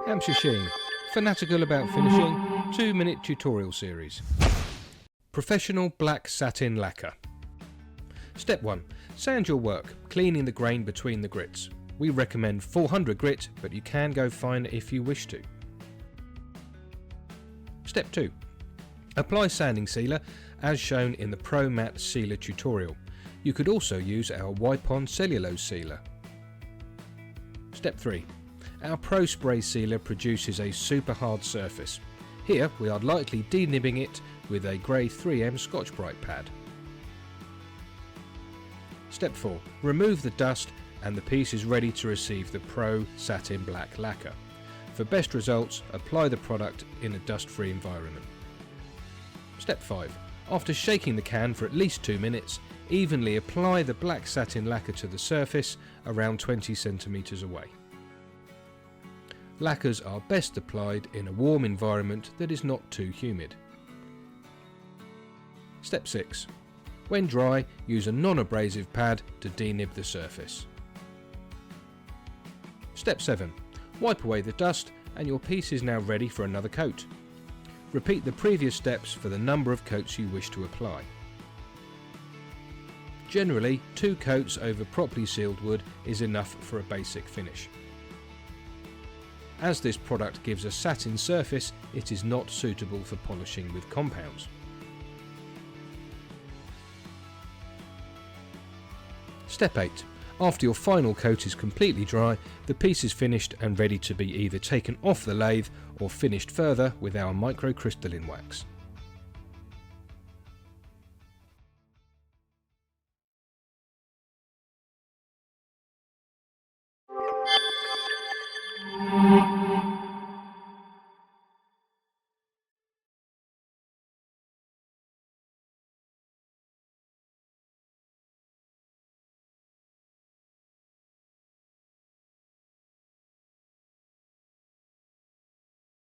Hampshire Sheen, fanatical about finishing, 2-minute tutorial series. Professional black satin lacquer. Step 1. Sand your work, cleaning the grain between the grits. We recommend 400 grit, but you can go finer if you wish to. Step 2. Apply sanding sealer as shown in the Pro Matte Sealer tutorial. You could also use our wipe-on cellulose sealer. Step 3. Our Pro Spray sealer produces a super hard surface. Here we are lightly denibbing it with a grey 3M Scotch-Brite pad. Step 4. Remove the dust and the piece is ready to receive the Pro Satin Black Lacquer. For best results, apply the product in a dust-free environment. Step 5. After shaking the can for at least 2 minutes, evenly apply the black satin lacquer to the surface around 20 cm away. Lacquers are best applied in a warm environment that is not too humid. Step 6. When dry, use a non-abrasive pad to denib the surface. Step 7. Wipe away the dust and your piece is now ready for another coat. Repeat the previous steps for the number of coats you wish to apply. Generally, 2 coats over properly sealed wood is enough for a basic finish. As this product gives a satin surface, it is not suitable for polishing with compounds. Step 8. After your final coat is completely dry, the piece is finished and ready to be either taken off the lathe or finished further with our microcrystalline wax.